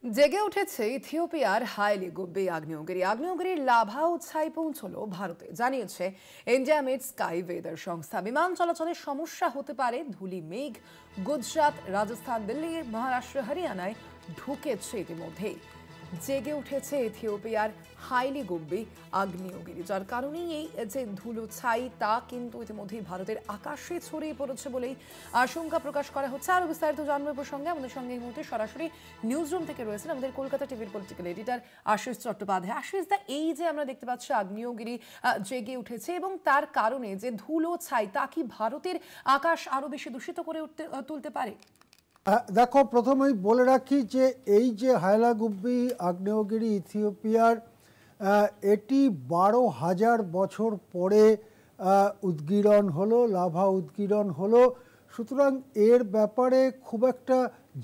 জেগে উঠেছে ইথিওপিয়ার হাইলি গুব্বি আগ্নেয়গিরি। আগ্নেয়গিরির লাভা উৎসাই পৌঁছলো ভারতে, জানিয়েছে ইন্ডিয়া মিড স্কাই ওয়েদার সংস্থা। বিমান চলাচলের সমস্যা হতে পারে। ধূলি মেঘ গুজরাট, রাজস্থান, দিল্লি, মহারাষ্ট্র, হরিয়ানায় ঢুকেছে ইতিমধ্যেই। জেগে উঠেছে ইথিওপিয়ার হাইলি গুব্বি আগ্নেয়গিরি, যার কারণেই এই যে ধুলো ছাই তা কিন্তু ইতিমধ্যেই ভারতের আকাশে ছড়িয়ে পড়েছে বলেই আশঙ্কা প্রকাশ করা হচ্ছে। আরো বিস্তারিত জানবো এ প্রসঙ্গে আমাদের সঙ্গে এই মুহূর্তে সরাসরি নিউজ রুম থেকে রয়েছেন আমাদের কলকাতা টিভির পলিটিক্যাল এডিটর আশিস চট্টোপাধ্যায়। আশিস দা, এই যে আমরা দেখতে পাচ্ছি আগ্নেয়গিরি জেগে উঠেছে এবং তার কারণে যে ধুলো ছাই তা কি ভারতের আকাশ আরো বেশি দূষিত করে তুলতে পারে? দেখো, প্রথমেই বলে রাখি যে এই যে হাইলাগুব্বি আগ্নেয়গিরি ইথিওপিয়ার, এটি 12,000 বছর পরে উদ্গীরণ হলো, লাভা উদ্গীরণ হলো। সুতরাং এর ব্যাপারে খুব একটা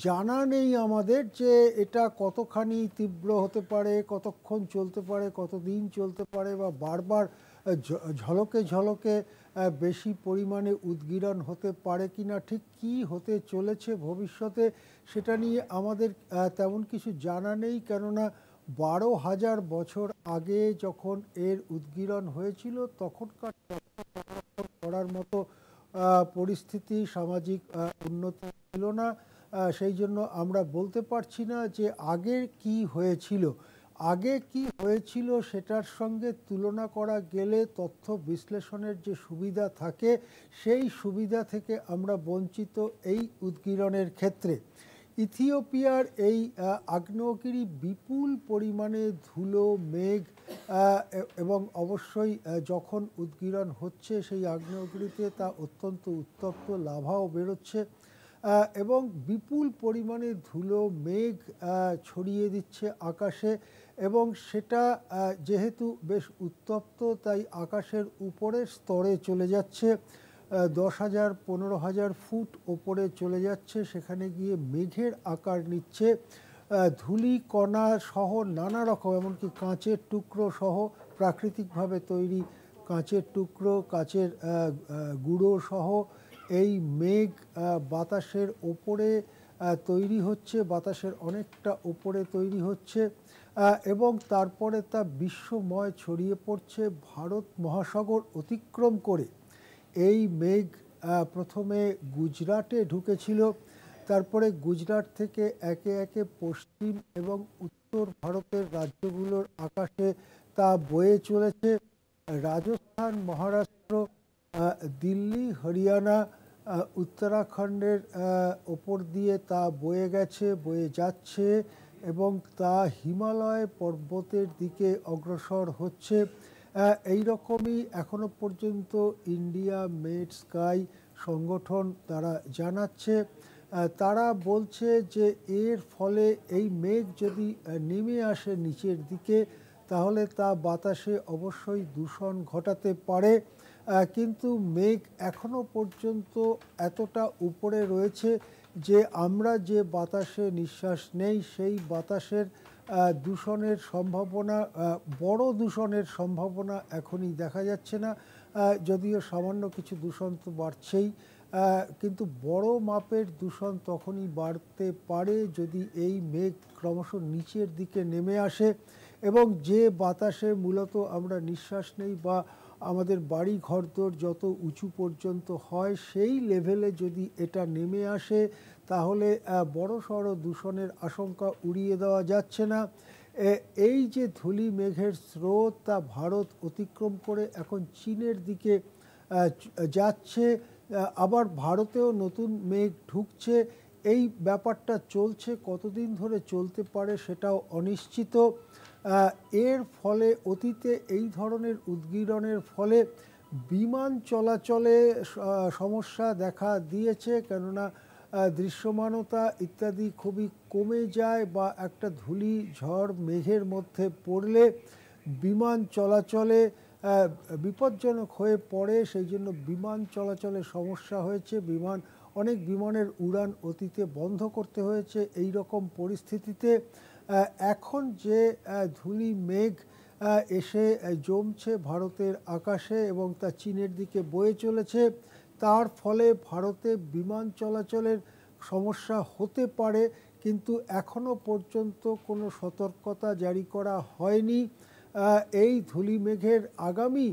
জানা নেই আমাদের যে এটা কতখানি তীব্র হতে পারে, কতক্ষণ চলতে পারে, কতদিন চলতে পারে, বা বারবার ঝলকে ঝলকে বেশি পরিমাণে উদ্গীরণ হতে পারে কিনা, ঠিক কী হতে চলেছে ভবিষ্যতে সেটা নিয়ে আমাদের তেমন কিছু জানা নেই। কেননা 12,000 বছর আগে যখন এর উদ্গীরণ হয়েছিল তখনকার করার মতো পরিস্থিতি, সামাজিক উন্নতি ছিল না। সেই জন্য আমরা বলতে পারছি না যে আগে কি হয়েছিল। আগে কি হয়েছিল সেটার সঙ্গে তুলনা করা গেলে তথ্য বিশ্লেষণের যে সুবিধা থাকে সেই সুবিধা থেকে আমরা বঞ্চিত এই উদ্গীরণের ক্ষেত্রে। ইথিওপিয়ার এই আগ্নেয়গিরি বিপুল পরিমাণে ধুলো, মেঘ এবং অবশ্যই যখন উদ্গীরণ হচ্ছে সেই আগ্নেয়গিরিতে তা অত্যন্ত উত্তপ্ত লাভাও বেরোচ্ছে এবং বিপুল পরিমাণে ধুলো মেঘ ছড়িয়ে দিচ্ছে আকাশে। এবং সেটা যেহেতু বেশ উত্তপ্ত তাই আকাশের উপরের স্তরে চলে যাচ্ছে, 10,000 15,000 ফুট ওপরে চলে যাচ্ছে, সেখানে গিয়ে মেঘের আকার নিচ্ছে। ধূলি কণা সহ নানা রকম, এমনকি কাঁচের টুকরো সহ, প্রাকৃতিকভাবে তৈরি কাঁচের টুকরো, কাঁচের গুঁড়ো সহ এই মেঘ বাতাসের ওপরে তৈরি হচ্ছে, বাতাসের অনেকটা ওপরে তৈরি হচ্ছে এবং তারপরে তা বিশ্বময় ছড়িয়ে পড়ছে। ভারত মহাসাগর অতিক্রম করে এই মেঘ প্রথমে গুজরাটে ঢুকেছিল, তারপরে গুজরাট থেকে একে একে পশ্চিম এবং উত্তর ভারতের রাজ্যগুলোর আকাশে তা বয়ে চলেছে। রাজস্থান, মহারাষ্ট্র, দিল্লি, হরিয়ানা, উত্তরাখণ্ডের ওপর দিয়ে তা বয়ে গেছে, বয়ে যাচ্ছে এবং তা হিমালয় পর্বতের দিকে অগ্রসর হচ্ছে। এই রকমই এখনো পর্যন্ত ইন্ডিয়া মেড স্কাই সংগঠন তারা জানাচ্ছে। তারা বলছে যে এর ফলে এই মেঘ যদি নেমে আসে নিচের দিকে তাহলে তা বাতাসে অবশ্যই দূষণ ঘটাতে পারে, কিন্তু মেঘ এখনো পর্যন্ত এতটা উপরে রয়েছে যে আমরা যে বাতাসে নিঃশ্বাস নেই সেই বাতাসের দূষণের সম্ভাবনা, বড় দূষণের সম্ভাবনা এখনই দেখা যাচ্ছে না। যদিও সামান্য কিছু দূষণ তো বাড়ছেই, কিন্তু বড় মাপের দূষণ তখনই বাড়তে পারে যদি এই মেঘ ক্রমশ নিচের দিকে নেমে আসে এবং যে বাতাসে মূলত আমরা নিঃশ্বাস নেই বা আমাদের বাড়ি ঘরদোর যত উঁচু পর্যন্ত হয় সেই লেভেলে যদি এটা নেমে আসে তাহলে বড়সড় দূষণের আশঙ্কা উড়িয়ে দেওয়া যাচ্ছে না। এই যে ধূলি মেঘের স্রোত তা ভারত অতিক্রম করে এখন চীনের দিকে যাচ্ছে, আবার ভারতেও নতুন মেঘ ঢুকছে। এই ব্যাপারটা চলছে, কতদিন ধরে চলতে পারে সেটাও অনিশ্চিত। এর ফলে অতীতে এই ধরনের উদ্গীরণের ফলে বিমান চলাচলে সমস্যা দেখা দিয়েছে, কেননা দৃশ্যমানতা ইত্যাদি খুবই কমে যায় বা একটা ধূলি ঝড় মেঘের মধ্যে পড়লে বিমান চলাচলে বিপজ্জনক হয়ে পড়ে। সেই জন্য বিমান চলাচলে সমস্যা হয়েছে, অনেক বিমানের উড়ান অতীতে বন্ধ করতে হয়েছে। এই রকম পরিস্থিতিতে এখন যে ধূলি মেঘ এসে জমছে ভারতের আকাশে এবং তা চীনের দিকে বয়ে চলেছে, তার ফলে ভারতে বিমান চলাচলের সমস্যা হতে পারে, কিন্তু এখনো পর্যন্ত কোনো সতর্কতা জারি করা হয়নি। এই ধূলি মেঘের আগামী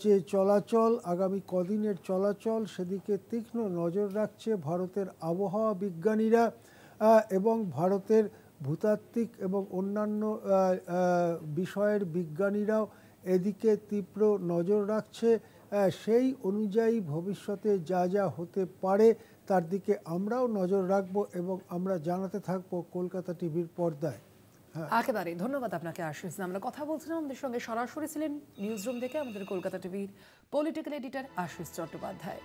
যে চলাচল, আগামী কদিনের চলাচল, সেদিকে তীক্ষ্ণ নজর রাখছে ভারতের আবহাওয়া বিজ্ঞানীরা এবং ভারতের ভূতাত্ত্বিক এবং অন্যান্য বিষয়ের বিজ্ঞানীরাও এদিকে তীব্র নজর রাখছে। সেই অনুযায়ী ভবিষ্যতে যা যা হতে পারে তার দিকে আমরাও নজর রাখব এবং আমরা জানাতে থাকবো কলকাতা টিভির পর্দায়। একেবারে ধন্যবাদ আপনাকে আশিস। আমরা কথা বলছিলাম, আমাদের সঙ্গে সরাসরি ছিলেন নিউজ রুম থেকে আমাদের কলকাতা টিভির পলিটিক্যাল এডিটর আশিস চট্টোপাধ্যায়।